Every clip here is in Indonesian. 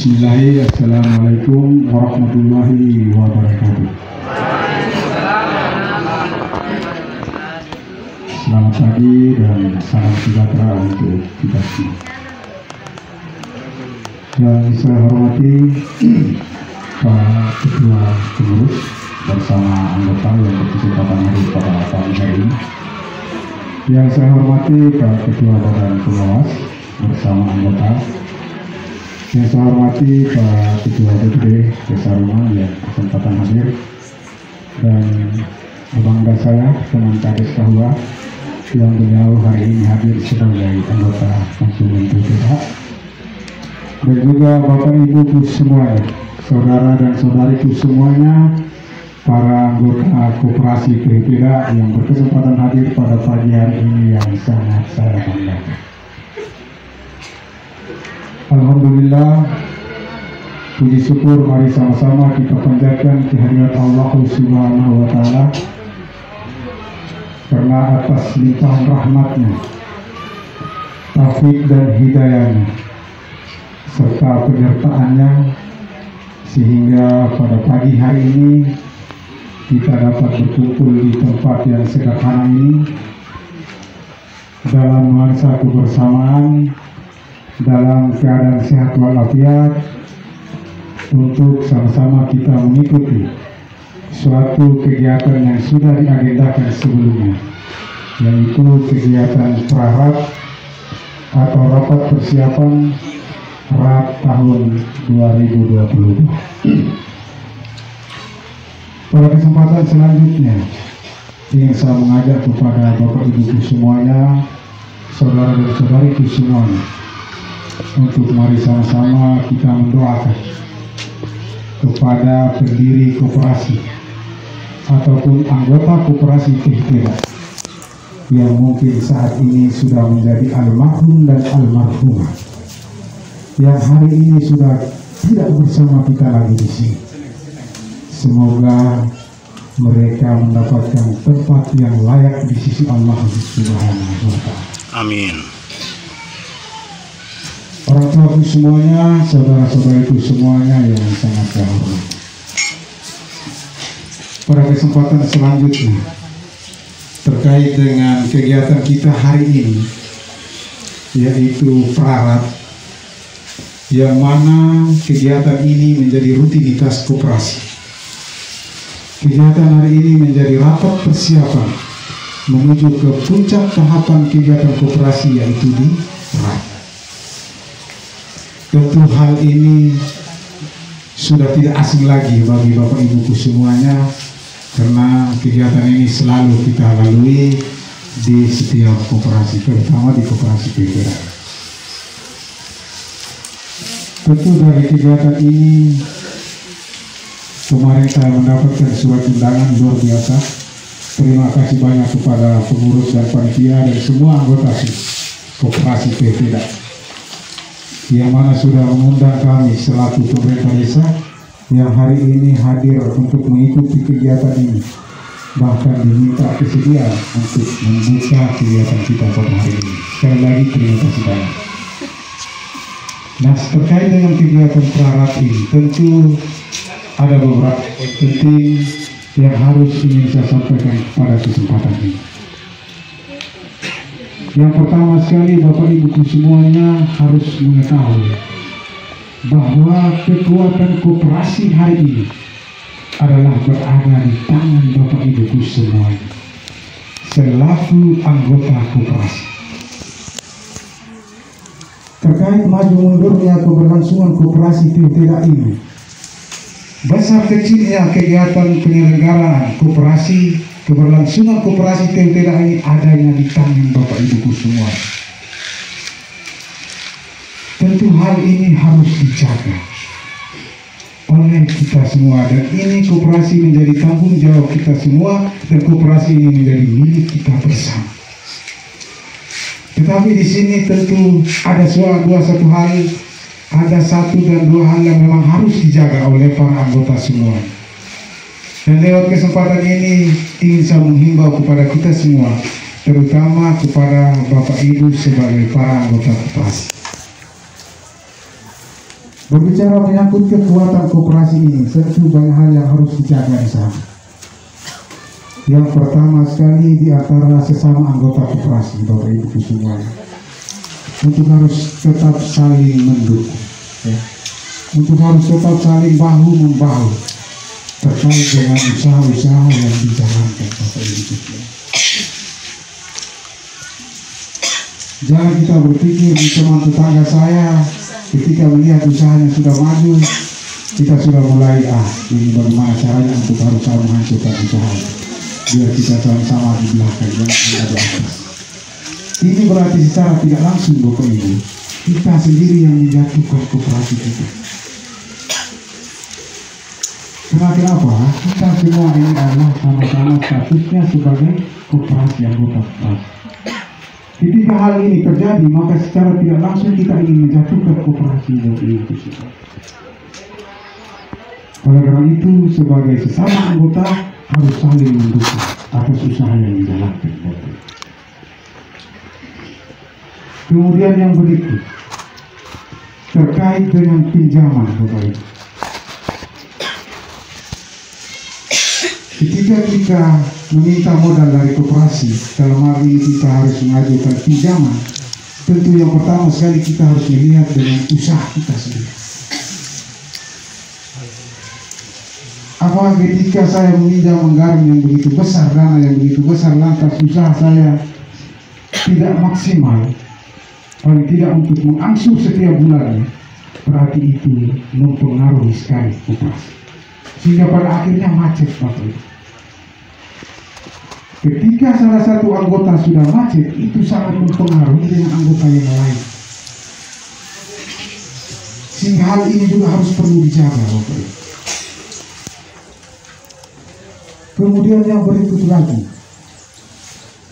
Bismillahirrahmanirrahim. Assalamualaikum warahmatullahi wabarakatuh. Selamat pagi dan salam sejahtera untuk kita semua. Yang saya hormati Pak Ketua Pengurus bersama anggota yang berkesempatan hadir pada pagi hari ini. Yang saya hormati Pak Ketua Badan Pengawas bersama anggota. Yang saya hormati Pak Ketua DPD Desa Rumah yang kesempatan hadir, dan bangga saya teman Kades Kahwa yang beliau hari ini hadir sebagai anggota konsumen PPH, dan juga Bapak Ibu semuanya, saudara dan saudariku semuanya, para anggota koperasi PPH yang berkesempatan hadir pada pagi hari ini yang sangat saya banggakan. Alhamdulillah, puji syukur mari sama-sama kita panjatkan kehadirat Allah Subhanahu wa Ta'ala, karena atas limpahan rahmatnya, taufik dan hidayahnya, serta penyertaannya, sehingga pada pagi hari ini kita dapat berkumpul di tempat yang sederhana ini dalam nuansa kebersamaan, dalam keadaan sehat walafiat, untuk sama-sama kita mengikuti suatu kegiatan yang sudah diagendakan sebelumnya, yaitu kegiatan prarat atau rapat persiapan RAP tahun 2020. Pada kesempatan selanjutnya ingin saya mengajak kepada Bapak Ibu semuanya, saudara dan saudariku semuanya, untuk mari sama-sama kita mendoakan kepada pendiri koperasi ataupun anggota koperasi PPH yang mungkin saat ini sudah menjadi almarhum dan almarhumah, yang hari ini sudah tidak bersama kita lagi di sini. Semoga mereka mendapatkan tempat yang layak di sisi Allah Subhanahu wa Ta'ala. Amin. Orang tuaku semuanya, saudara-saudariku semuanya yang sangat saya hormati. Pada kesempatan selanjutnya terkait dengan kegiatan kita hari ini, yaitu prarat, yang mana kegiatan ini menjadi rutinitas koperasi. Kegiatan hari ini menjadi rapat persiapan menuju ke puncak tahapan kegiatan koperasi, yaitu di RAP. Tentu hal ini sudah tidak asing lagi bagi Bapak Ibuku semuanya, karena kegiatan ini selalu kita lalui di setiap koperasi, terutama di koperasi PPH. Tentu dari kegiatan ini kemarin saya mendapatkan surat undangan luar biasa. Terima kasih banyak kepada pengurus dan panitia dan semua anggota koperasi PPH yang mana sudah mengundang kami selaku pemerintah desa yang hari ini hadir untuk mengikuti kegiatan ini, bahkan diminta kesediaan untuk membuka kegiatan kita pada hari ini. Sekali lagi terima kasih banyak. Nah, terkait dengan kegiatan prarat ini, tentu ada beberapa poin penting yang harus ingin saya sampaikan pada kesempatan ini. Yang pertama sekali, Bapak Ibu semuanya harus mengetahui bahwa kekuatan koperasi hari ini adalah berada di tangan Bapak Ibu semuanya selaku anggota koperasi. Terkait maju mundurnya keberlangsungan koperasi PPH ini, besar kecilnya kegiatan penyelenggaraan koperasi, keberlangsungan koperasi PPH ini adanya di tangan Bapak Ibu semua. Tentu hal ini harus dijaga oleh kita semua, dan ini koperasi menjadi tanggung jawab kita semua, dan koperasi ini menjadi milik kita bersama. Tetapi di sini tentu ada satu dan dua hal yang memang harus dijaga oleh para anggota semua. Dan lewat kesempatan ini ingin saya menghimbau kepada kita semua, terutama kepada Bapak Ibu sebagai para anggota koperasi. Berbicara menyangkut kekuatan koperasi ini, tentu banyak hal yang harus dijaga di sana. Yang pertama sekali di antara sesama anggota koperasi, Bapak Ibu semuanya, untuk harus tetap saling mendukung, ya. Untuk harus tetap saling bahu membahu terkait dengan usaha-usaha yang dijalankan, Bapak Ibu semuanya. Jangan kita berpikir teman tetangga saya ketika melihat usahanya sudah maju, kita sudah mulai ini bagaimana caranya untuk harus sama menghancurkan usaha, biar kita sama-sama di belakang yang ada di atas. Ini berarti secara tidak langsung, Bapak Ibu, kita sendiri yang menjatuhkan koperasi kita. Kenapa? Kita semua ini adalah sama-sama statusnya sebagai koperasi, anggota koperasi. Ketika hal ini terjadi, maka secara tidak langsung kita ingin menjatuhkan koperasi ini. Oleh karena itu, sebagai sesama anggota harus saling mendukung atas usaha yang dijalankan. Kemudian yang berikut terkait dengan pinjaman, Bapak Ibu. Ketika kita meminta modal dari koperasi, dalam hal ini kita harus mengajukan pinjaman. Tentu yang pertama sekali kita harus melihat dengan usaha kita sendiri. Apakah ketika saya meminjam anggaran yang begitu besar, dana yang begitu besar, lantas usaha saya tidak maksimal, paling tidak untuk mengangsur setiap bulannya, berarti itu mempengaruhi sekali koperasi. Sehingga pada akhirnya macet, Bapak Ibu. Ketika salah satu anggota sudah macet, itu sangat mempengaruhi dengan anggota yang lain. Sehingga hal ini juga harus perlu dijaga, Bapak Ibu. Kemudian yang berikut lagi,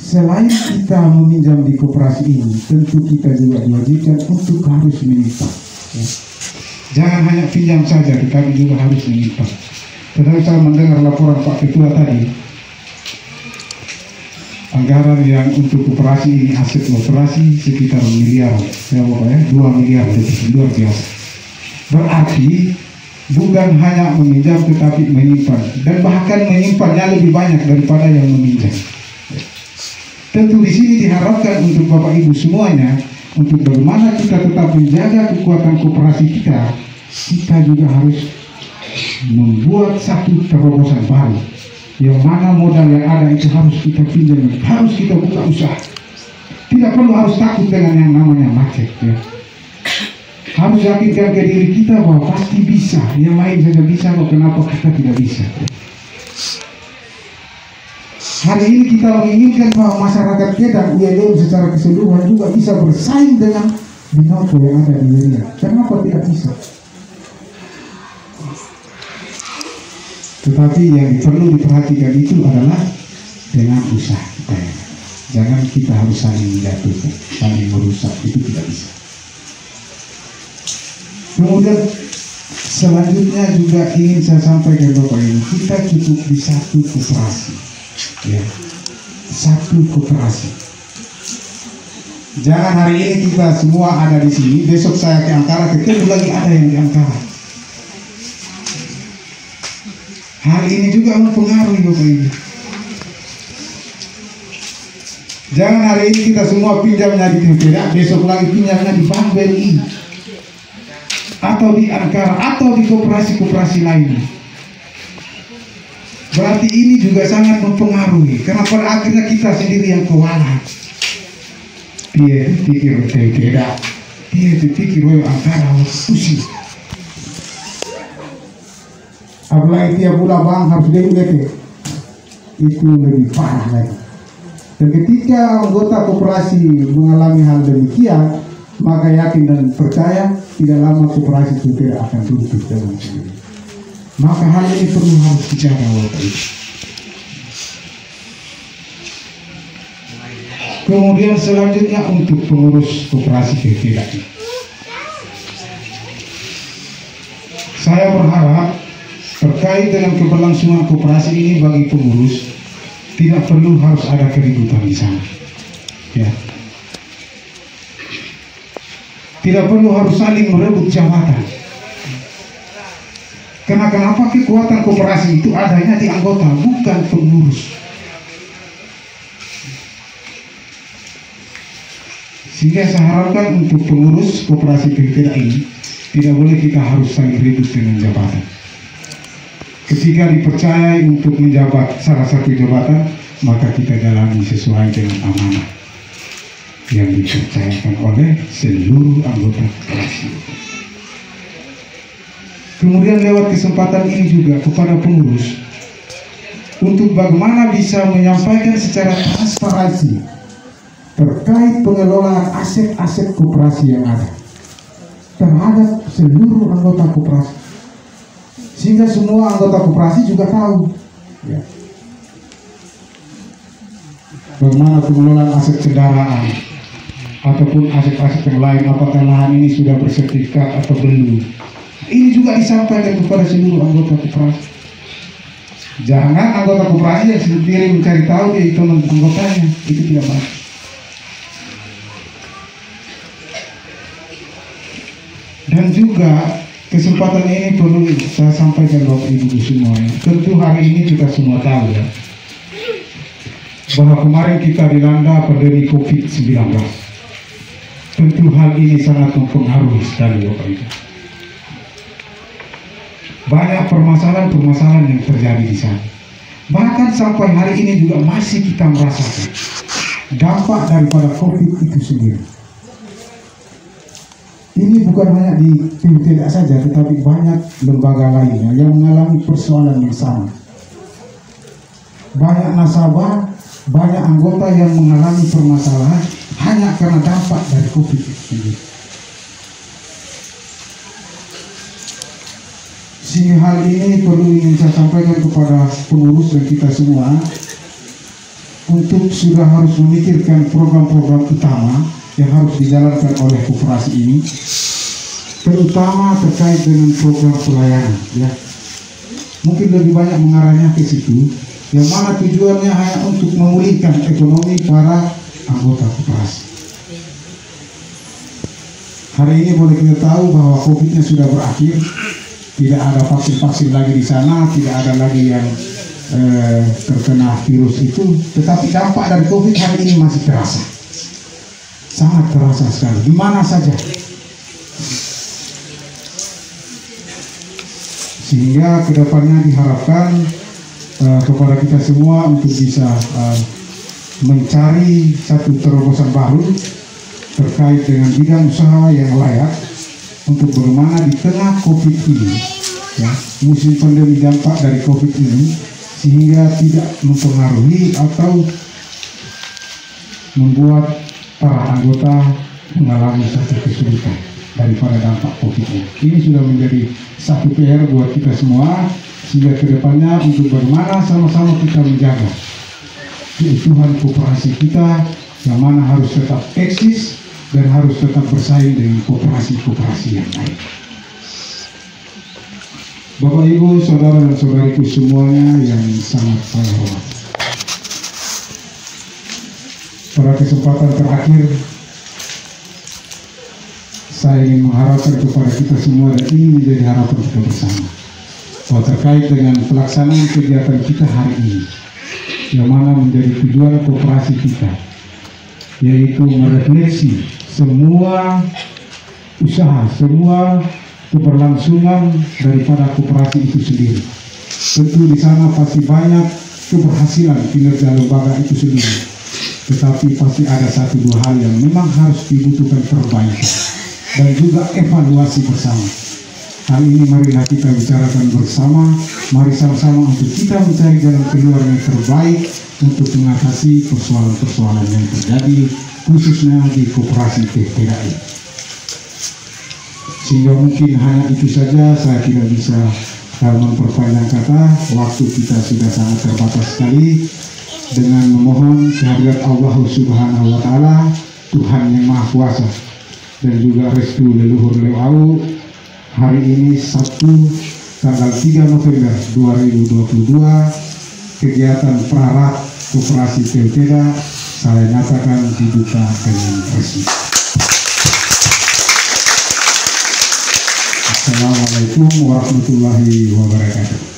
selain kita meminjam di koperasi ini, tentu kita juga diwajibkan untuk harus menyimpan. Ya. Jangan hanya pinjam saja, tetapi juga harus menyimpan. Tetapi saya mendengar laporan Pak Ketua tadi, anggaran yang untuk koperasi ini, aset koperasi sekitar miliar, ya pokoknya 2 miliar lebih, luar biasa. Berarti bukan hanya meminjam tetapi menyimpan, dan bahkan menyimpannya lebih banyak daripada yang meminjam. Tentu di sini diharapkan untuk Bapak Ibu semuanya, untuk bagaimana kita tetap menjaga kekuatan koperasi kita, kita juga harus membuat satu terobosan baru, yang mana modal yang ada itu harus kita pinjam, harus kita buka usaha. Tidak perlu harus takut dengan yang namanya macet, ya. Harus yakinkan ke diri kita bahwa pasti bisa, yang lain saja bisa, kok kenapa kita tidak bisa. Hari ini kita menginginkan bahwa masyarakat kita ULM secara keseluruhan juga bisa bersaing dengan Binoto yang ada di dunia. Kenapa tidak bisa? Tetapi yang perlu diperhatikan itu adalah dengan usaha kita. Jangan kita harus saling menjatuhkan, saling merusak, itu tidak bisa. Kemudian selanjutnya juga ingin saya sampaikan Bapak Ibu, kita cukup di satu koperasi, ya, satu koperasi. Jangan hari ini kita semua ada di sini, besok saya ke Ankara, ketemu lagi ada yang di Ankara. Hal ini juga mempengaruhi Bapak Ibu. Jangan hari ini kita semua pinjamnya di Tempeda, besok lagi pinjamnya di Bank BRI, atau di Ankara, atau di koperasi-koperasi lainnya. Berarti ini juga sangat mempengaruhi, karena pada akhirnya kita sendiri yang kewalahan. Dia pikir Tempeda, dia pikir Ankara, pusing. Apalagi tiap bulan bank harus DUDP, itu lebih parah lagi. Dan ketika anggota koperasi mengalami hal demikian, maka yakin dan percaya tidak lama koperasi itu tidak akan tutup dengan sendiri. Maka hal ini perlu harus dijaga, Bapak Ibu. Kemudian selanjutnya untuk pengurus koperasi PPK. Saya berharap terkait dengan keberlangsungan koperasi ini bagi pengurus, tidak perlu harus ada keributan di sana, ya. Tidak perlu harus saling merebut jabatan. Karena kenapa kekuatan koperasi itu adanya di anggota, bukan pengurus. Sehingga saya harapkan untuk pengurus koperasi PPDA ini tidak boleh kita harus saling ribut dengan jabatan. Ketika dipercayai untuk menjabat salah satu jabatan, maka kita jalani sesuai dengan amanah yang dipercayakan oleh seluruh anggota koperasi. Kemudian lewat kesempatan ini juga kepada pengurus untuk bagaimana bisa menyampaikan secara transparansi terkait pengelolaan aset-aset koperasi yang ada terhadap seluruh anggota koperasi, sehingga semua anggota koperasi juga tahu ya, bagaimana pengelolaan aset kendaraan ataupun aset-aset yang lain, apakah lahan ini sudah bersertifikat atau belum. Ini juga disampaikan kepada seluruh anggota koperasi. Jangan anggota koperasi yang sendiri mencari tahu dia itu anggotanya, itu tidak baik. Dan juga kesempatan ini perlu saya sampaikan Bapak Ibu semuanya. Tentu hari ini kita semua tahu ya, bahwa kemarin kita dilanda pandemi COVID-19. Tentu hal ini sangat mempengaruhi sekali Bapak Ibu. Banyak permasalahan-permasalahan yang terjadi di sana. Bahkan sampai hari ini juga masih kita merasakan dampak daripada COVID itu sendiri. Ini bukan hanya di PPDA saja, tetapi banyak lembaga lainnya yang mengalami persoalan yang sama. Banyak nasabah, banyak anggota yang mengalami permasalahan hanya karena dampak dari COVID itu sendiri. Sehingga hal ini perlu ingin saya sampaikan kepada pengurus dan kita semua untuk sudah harus memikirkan program-program utama yang harus dijalankan oleh koperasi ini, terutama terkait dengan program pelayanan ya. Mungkin lebih banyak mengarahnya ke situ, yang mana tujuannya hanya untuk memulihkan ekonomi para anggota koperasi. Hari ini boleh kita tahu bahwa COVID-nya sudah berakhir. Tidak ada vaksin-vaksin lagi di sana, tidak ada lagi yang terkena virus itu, tetapi dampak dari COVID hari ini masih terasa, sangat terasa sekali, di mana saja. Sehingga kedepannya diharapkan kepada kita semua untuk bisa mencari satu terobosan baru terkait dengan bidang usaha yang layak, untuk bagaimana di tengah COVID ini, ya, musim pandemi dampak dari COVID ini, sehingga tidak mempengaruhi atau membuat para anggota mengalami satu kesulitan daripada dampak COVID ini. Ini sudah menjadi satu PR buat kita semua, sehingga kedepannya untuk bagaimana sama-sama kita menjaga keutuhan koperasi kita, yang mana harus tetap eksis dan harus tetap bersaing dengan koperasi-koperasi yang lain. Bapak Ibu, saudara dan saudariku semuanya yang sangat saya hormati. Pada kesempatan terakhir, saya ingin mengharapkan kepada kita semua, dan ini menjadi harapan kita bersama, bahwa terkait dengan pelaksanaan kegiatan kita hari ini, yang mana menjadi tujuan koperasi kita, yaitu merefleksi semua usaha, semua keberlangsungan daripada koperasi itu sendiri. Tentu di sana pasti banyak keberhasilan kinerja lembaga itu sendiri, tetapi pasti ada satu dua hal yang memang harus dibutuhkan perbaikan dan juga evaluasi bersama. Hal ini marilah kita bicarakan bersama, mari sama-sama untuk kita mencari jalan keluar yang terbaik untuk mengatasi persoalan-persoalan yang terjadi, khususnya di koperasi PPDA. Sehingga mungkin hanya itu saja, saya tidak bisa memperpanjang kata, waktu kita sudah sangat terbatas sekali. Dengan memohon kehadirat Allah Subhanahu wa Ta'ala, Tuhan yang Maha Kuasa, dan juga restu leluhur lewau, hari ini Sabtu tanggal 3 November 2022, kegiatan prarat koperasi PPDA saya nyatakan dibuka dengan resmi. Assalamualaikum warahmatullahi wabarakatuh.